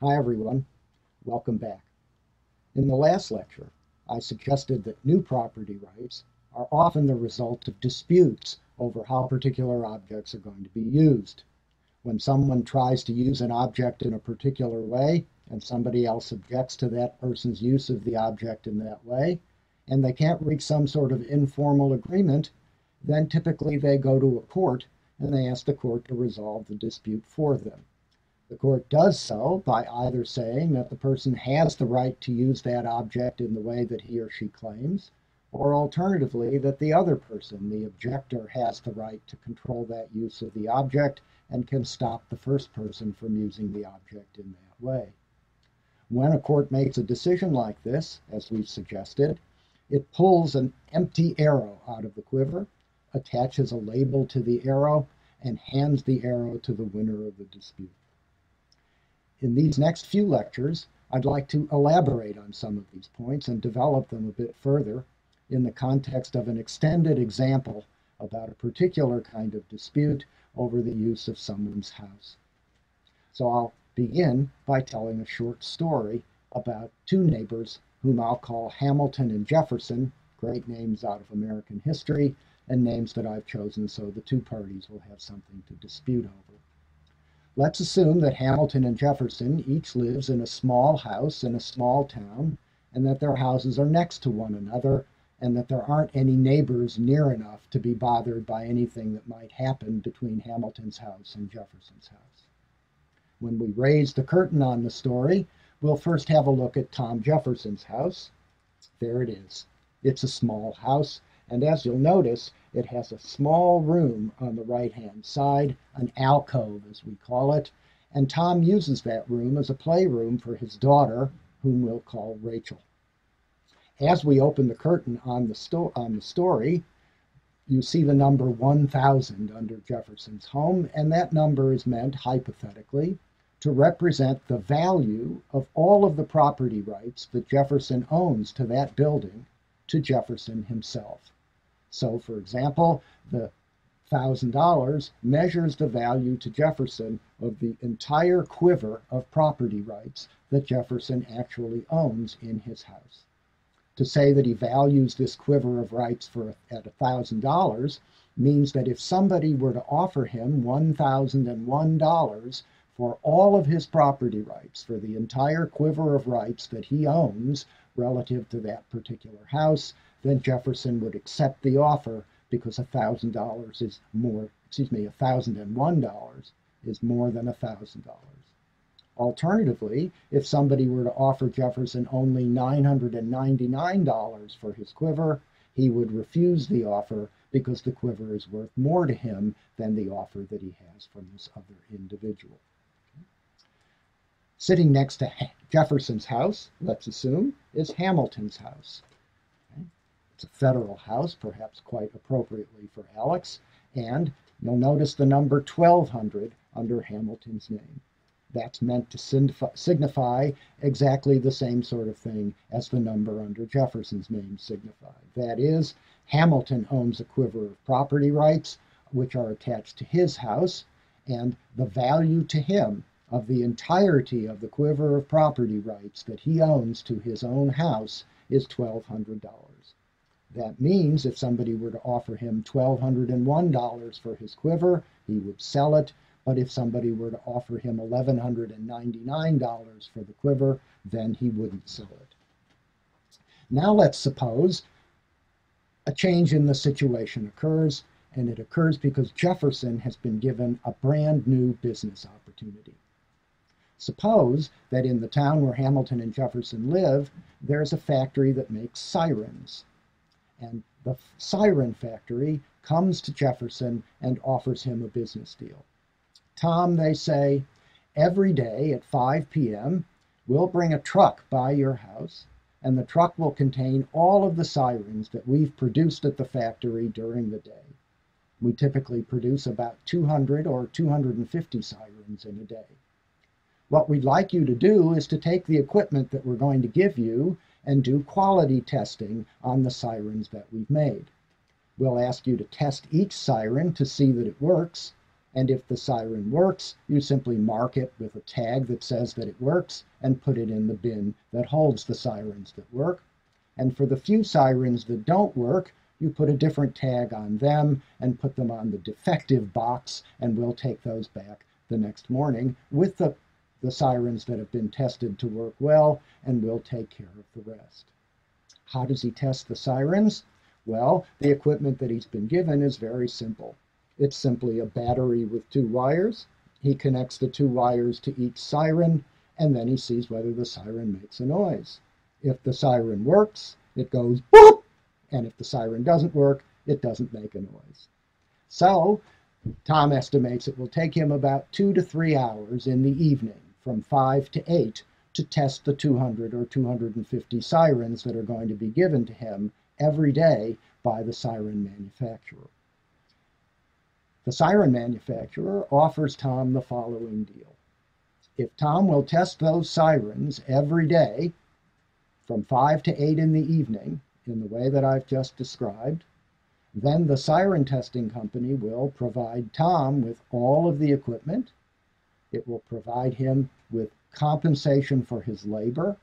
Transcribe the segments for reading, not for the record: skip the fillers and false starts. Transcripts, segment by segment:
Hi everyone, welcome back. In the last lecture, I suggested that new property rights are often the result of disputes over how particular objects are going to be used. When someone tries to use an object in a particular way and somebody else objects to that person's use of the object in that way, and they can't reach some sort of informal agreement, then typically they go to a court and they ask the court to resolve the dispute for them. The court does so by either saying that the person has the right to use that object in the way that he or she claims, or alternatively, that the other person, the objector, has the right to control that use of the object and can stop the first person from using the object in that way. When a court makes a decision like this, as we've suggested, it pulls an empty arrow out of the quiver, attaches a label to the arrow, and hands the arrow to the winner of the dispute. In these next few lectures, I'd like to elaborate on some of these points and develop them a bit further in the context of an extended example about a particular kind of dispute over the use of someone's house. So I'll begin by telling a short story about two neighbors whom I'll call Hamilton and Jefferson, great names out of American history, and names that I've chosen so the two parties will have something to dispute over. Let's assume that Hamilton and Jefferson each lives in a small house in a small town, and that their houses are next to one another, and that there aren't any neighbors near enough to be bothered by anything that might happen between Hamilton's house and Jefferson's house. When we raise the curtain on the story, we'll first have a look at Tom Jefferson's house. There it is. It's a small house, and as you'll notice, it has a small room on the right-hand side, an alcove as we call it, and Tom uses that room as a playroom for his daughter, whom we'll call Rachel. As we open the curtain on the story, you see the number 1000 under Jefferson's home, and that number is meant, hypothetically, to represent the value of all of the property rights that Jefferson owns to that building to Jefferson himself. So, for example, the $1,000 measures the value to Jefferson of the entire quiver of property rights that Jefferson actually owns in his house. To say that he values this quiver of rights at $1,000 means that if somebody were to offer him $1,001 for all of his property rights, for the entire quiver of rights that he owns relative to that particular house, then Jefferson would accept the offer because $1,000 is more, $1,001 is more than $1,000. Alternatively, if somebody were to offer Jefferson only $999 for his quiver, he would refuse the offer because the quiver is worth more to him than the offer that he has from this other individual. Sitting next to Jefferson's house, let's assume, is Hamilton's house. It's a federal house, perhaps quite appropriately for Alex, and you'll notice the number 1200 under Hamilton's name. That's meant to signify exactly the same sort of thing as the number under Jefferson's name signified. That is, Hamilton owns a quiver of property rights which are attached to his house, and the value to him of the entirety of the quiver of property rights that he owns to his own house is $1,200. That means if somebody were to offer him $1,201 for his quiver, he would sell it. But if somebody were to offer him $1,199 for the quiver, then he wouldn't sell it. Now let's suppose a change in the situation occurs, and it occurs because Jefferson has been given a brand new business opportunity. Suppose that in the town where Hamilton and Jefferson live, there's a factory that makes sirens. And the siren factory comes to Jefferson and offers him a business deal. Tom, they say, every day at 5 p.m., we'll bring a truck by your house, and the truck will contain all of the sirens that we've produced at the factory during the day. We typically produce about 200 or 250 sirens in a day. What we'd like you to do is to take the equipment that we're going to give you and do quality testing on the sirens that we've made. We'll ask you to test each siren to see that it works, And if the siren works, you simply mark it with a tag that says that it works and put it in the bin that holds the sirens that work. And for the few sirens that don't work, you put a different tag on them and put them on the defective box, and we'll take those back the next morning with the sirens that have been tested to work well, and we'll take care of the rest. How does he test the sirens? Well, the equipment that he's been given is very simple. It's simply a battery with 2 wires. He connects the 2 wires to each siren, and then he sees whether the siren makes a noise. If the siren works, it goes boop, and if the siren doesn't work, it doesn't make a noise. So, Tom estimates it will take him about 2 to 3 hours in the evening, from 5 to 8, to test the 200 or 250 sirens that are going to be given to him every day by the siren manufacturer. The siren manufacturer offers Tom the following deal. If Tom will test those sirens every day from 5 to 8 in the evening in the way that I've just described, then the siren testing company will provide Tom with all of the equipment. It will provide him with compensation for his labor.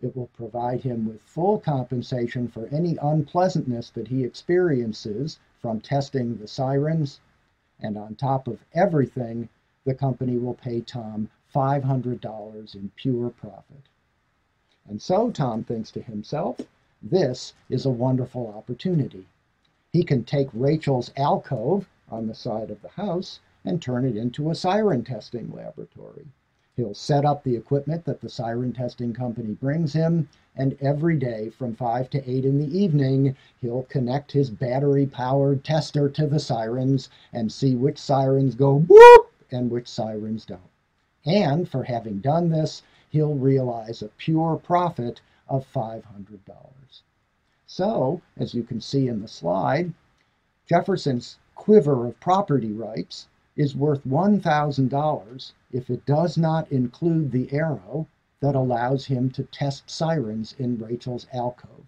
It will provide him with full compensation for any unpleasantness that he experiences from testing the sirens. And on top of everything, the company will pay Tom $500 in pure profit. And so Tom thinks to himself, this is a wonderful opportunity. He can take Rachel's alcove on the side of the house and turn it into a siren testing laboratory. He'll set up the equipment that the siren testing company brings him, and every day from 5 to 8 in the evening, he'll connect his battery-powered tester to the sirens and see which sirens go whoop and which sirens don't. And for having done this, he'll realize a pure profit of $500. So, as you can see in the slide, Jefferson's quiver of property rights is worth $1,000 if it does not include the arrow that allows him to test sirens in Rachel's alcove.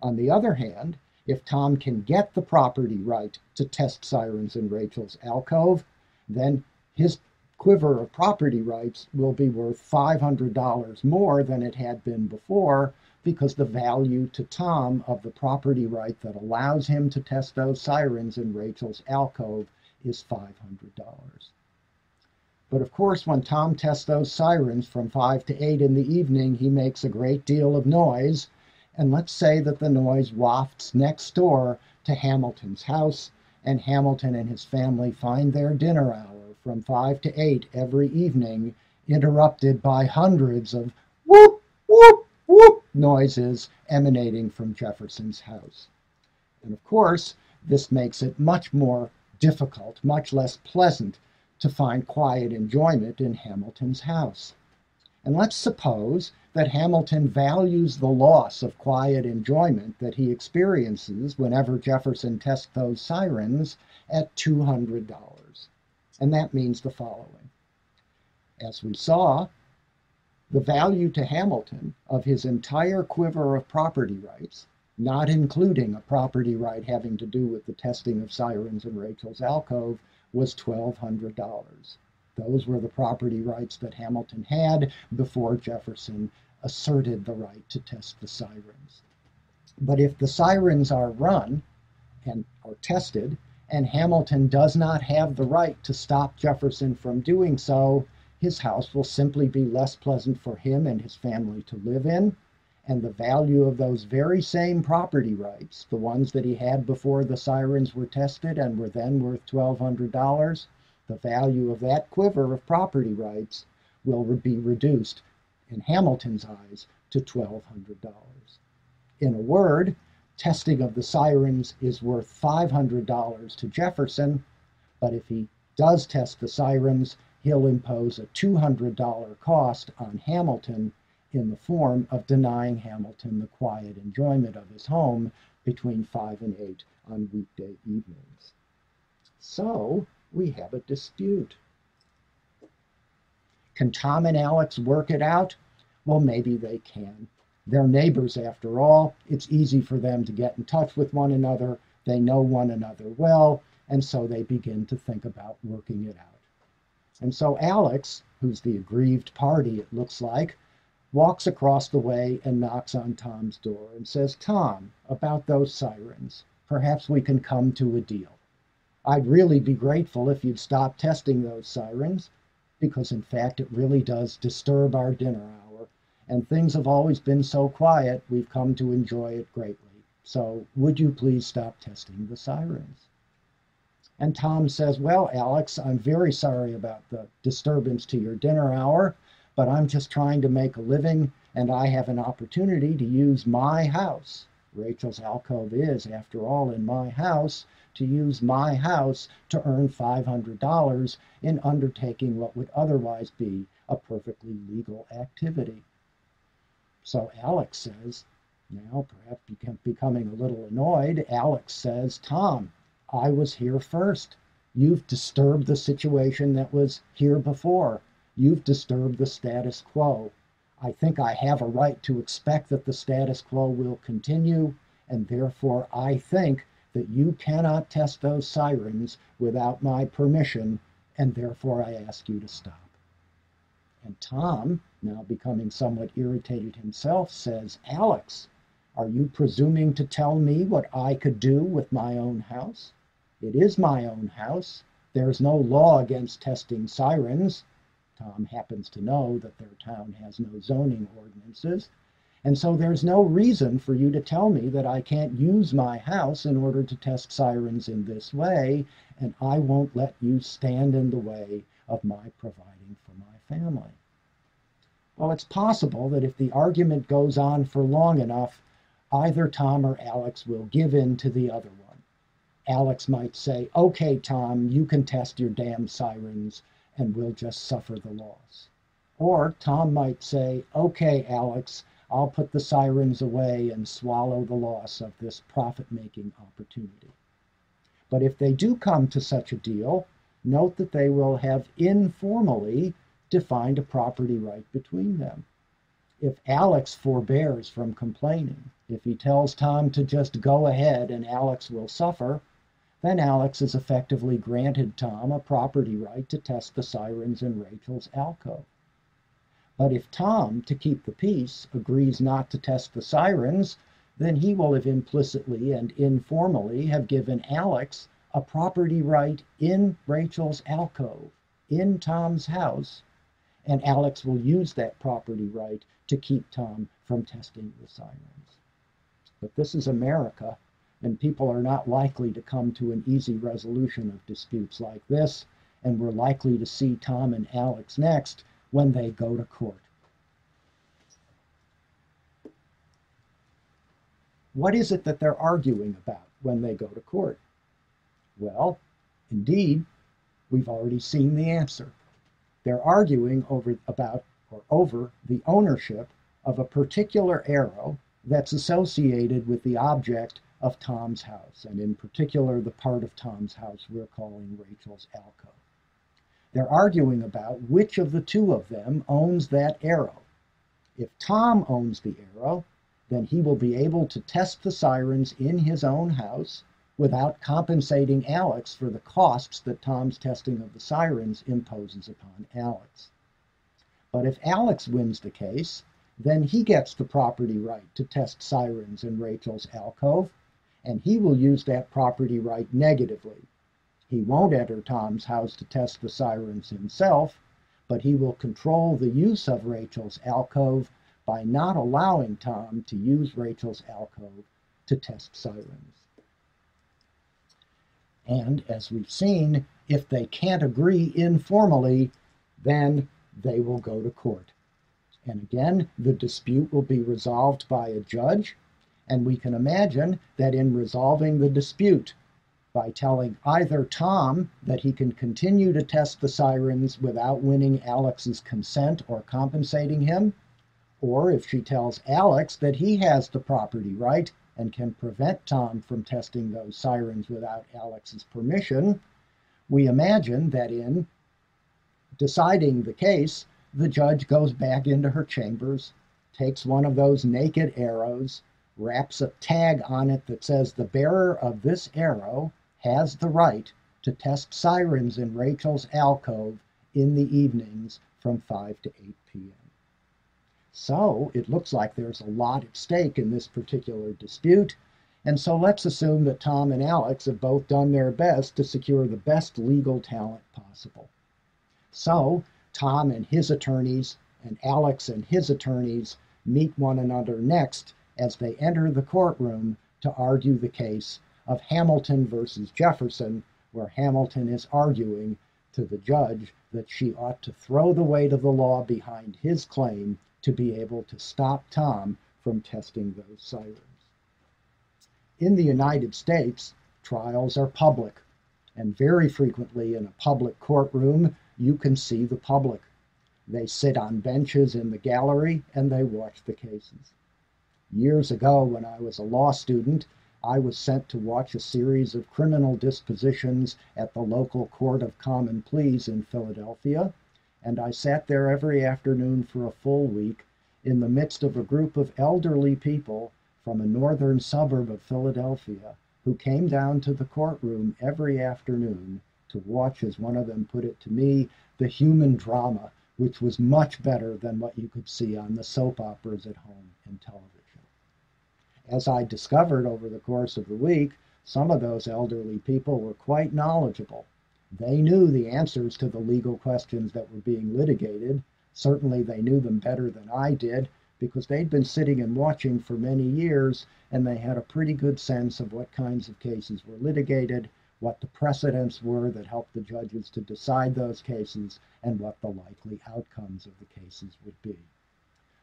On the other hand, if Tom can get the property right to test sirens in Rachel's alcove, then his quiver of property rights will be worth $500 more than it had been before, because the value to Tom of the property right that allows him to test those sirens in Rachel's alcove is $500. But of course, when Tom tests those sirens from 5 to 8 in the evening, he makes a great deal of noise. And let's say that the noise wafts next door to Hamilton's house, and Hamilton and his family find their dinner hour from 5 to 8 every evening interrupted by hundreds of whoop, whoop, whoop noises emanating from Jefferson's house. And of course, this makes it much more difficult, much less pleasant to find quiet enjoyment in Hamilton's house. And let's suppose that Hamilton values the loss of quiet enjoyment that he experiences whenever Jefferson tests those sirens at $200. And that means the following. As we saw, the value to Hamilton of his entire quiver of property rights, not including a property right having to do with the testing of sirens in Rachel's alcove, was $1,200. Those were the property rights that Hamilton had before Jefferson asserted the right to test the sirens. But if the sirens are run and are tested, and Hamilton does not have the right to stop Jefferson from doing so, his house will simply be less pleasant for him and his family to live in, and the value of those very same property rights, the ones that he had before the sirens were tested and were then worth $1,200, the value of that quiver of property rights will be reduced, in Hamilton's eyes, to $1,200. In a word, testing of the sirens is worth $500 to Jefferson, but if he does test the sirens, he'll impose a $200 cost on Hamilton in the form of denying Hamilton the quiet enjoyment of his home between 5 and 8 on weekday evenings. So we have a dispute. Can Tom and Alex work it out? Well, maybe they can. They're neighbors after all. It's easy for them to get in touch with one another. They know one another well, And so they begin to think about working it out. And so Alex, who's the aggrieved party, it looks like, walks across the way and knocks on Tom's door and says, "Tom, about those sirens, perhaps we can come to a deal. I'd really be grateful if you'd stop testing those sirens, because in fact it really does disturb our dinner hour, and things have always been so quiet, we've come to enjoy it greatly. So would you please stop testing the sirens?" And Tom says, "Well, Alex, I'm very sorry about the disturbance to your dinner hour, but I'm just trying to make a living, and I have an opportunity to use my house. Rachel's alcove is, after all, in my house, to use my house to earn $500 in undertaking what would otherwise be a perfectly legal activity." So Alex says, now perhaps becoming a little annoyed, Alex says, "Tom, I was here first. You've disturbed the situation that was here before. You've disturbed the status quo. I think I have a right to expect that the status quo will continue, and therefore I think that you cannot test those sirens without my permission, and therefore I ask you to stop." And Tom, now becoming somewhat irritated himself, says, "Alex, are you presuming to tell me what I could do with my own house? It is my own house. There's no law against testing sirens." Tom happens to know that their town has no zoning ordinances. "And so there's no reason for you to tell me that I can't use my house in order to test sirens in this way, and I won't let you stand in the way of my providing for my family." Well, it's possible that if the argument goes on for long enough, either Tom or Alex will give in to the other one. Alex might say, "Okay, Tom, you can test your damn sirens, and we'll just suffer the loss." Or Tom might say, "Okay, Alex, I'll put the sirens away and swallow the loss of this profit-making opportunity." But if they do come to such a deal, note that they will have informally defined a property right between them. If Alex forbears from complaining, if he tells Tom to just go ahead and Alex will suffer, then Alex has effectively granted Tom a property right to test the sirens in Rachel's alcove. But if Tom, to keep the peace, agrees not to test the sirens, then he will have implicitly and informally have given Alex a property right in Rachel's alcove, in Tom's house, and Alex will use that property right to keep Tom from testing the sirens. But this is America, and people are not likely to come to an easy resolution of disputes like this, and we're likely to see Tom and Alex next when they go to court. What is it that they're arguing about when they go to court? Well, indeed, we've already seen the answer. They're arguing over the ownership of a particular arrow that's associated with the object of Tom's house, and in particular the part of Tom's house we're calling Rachel's alcove. They're arguing about which of the two of them owns that arrow. If Tom owns the arrow, then he will be able to test the sirens in his own house without compensating Alex for the costs that Tom's testing of the sirens imposes upon Alex. But if Alex wins the case, then he gets the property right to test sirens in Rachel's alcove, and he will use that property right negatively. He won't enter Tom's house to test the sirens himself, but he will control the use of Rachel's alcove by not allowing Tom to use Rachel's alcove to test sirens. And as we've seen, if they can't agree informally, then they will go to court. And again, the dispute will be resolved by a judge, and we can imagine that in resolving the dispute, by telling either Tom that he can continue to test the sirens without winning Alex's consent or compensating him, or if she tells Alex that he has the property right and can prevent Tom from testing those sirens without Alex's permission, we imagine that in deciding the case, the judge goes back into her chambers, takes one of those naked arrows, wraps a tag on it that says the bearer of this arrow has the right to test sirens in Rachel's alcove in the evenings from 5 to 8 p.m. So it looks like there's a lot at stake in this particular dispute. And so let's assume that Tom and Alex have both done their best to secure the best legal talent possible. So Tom and his attorneys and Alex and his attorneys meet one another next as they enter the courtroom to argue the case of Hamilton versus Jefferson, where Hamilton is arguing to the judge that she ought to throw the weight of the law behind his claim to be able to stop Tom from testing those sirens. In the United States, trials are public, and very frequently in a public courtroom, you can see the public. They sit on benches in the gallery and they watch the cases. Years ago, when I was a law student, I was sent to watch a series of criminal dispositions at the local Court of Common Pleas in Philadelphia, and I sat there every afternoon for a full week in the midst of a group of elderly people from a northern suburb of Philadelphia who came down to the courtroom every afternoon to watch, as one of them put it to me, the human drama, which was much better than what you could see on the soap operas at home and television. As I discovered over the course of the week, some of those elderly people were quite knowledgeable. They knew the answers to the legal questions that were being litigated. Certainly they knew them better than I did, because they'd been sitting and watching for many years, and they had a pretty good sense of what kinds of cases were litigated, what the precedents were that helped the judges to decide those cases, and what the likely outcomes of the cases would be.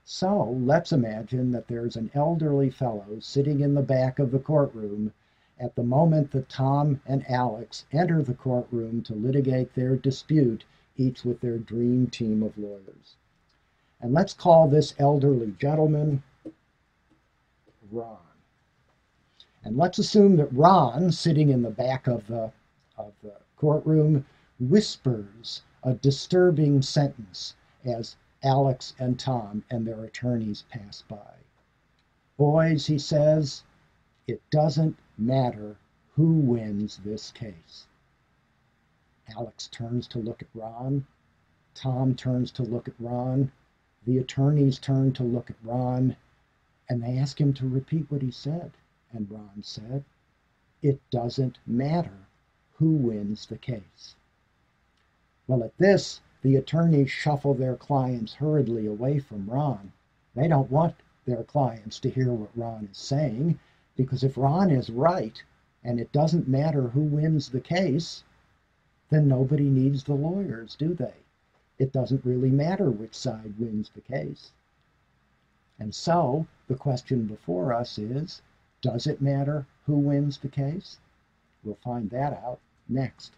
So let's imagine that there's an elderly fellow sitting in the back of the courtroom at the moment that Tom and Alex enter the courtroom to litigate their dispute, each with their dream team of lawyers. And let's call this elderly gentleman Ron. And let's assume that Ron, sitting in the back of the courtroom, whispers a disturbing sentence as Alex and Tom and their attorneys pass by. Boys, he says, it doesn't matter who wins this case. Alex turns to look at Ron. Tom turns to look at Ron. The attorneys turn to look at Ron, and they ask him to repeat what he said. And Ron said, it doesn't matter who wins the case. Well, at this, the attorneys shuffle their clients hurriedly away from Ron. They don't want their clients to hear what Ron is saying, because if Ron is right, and it doesn't matter who wins the case, then nobody needs the lawyers, do they? It doesn't really matter which side wins the case. And so the question before us is, does it matter who wins the case? We'll find that out next.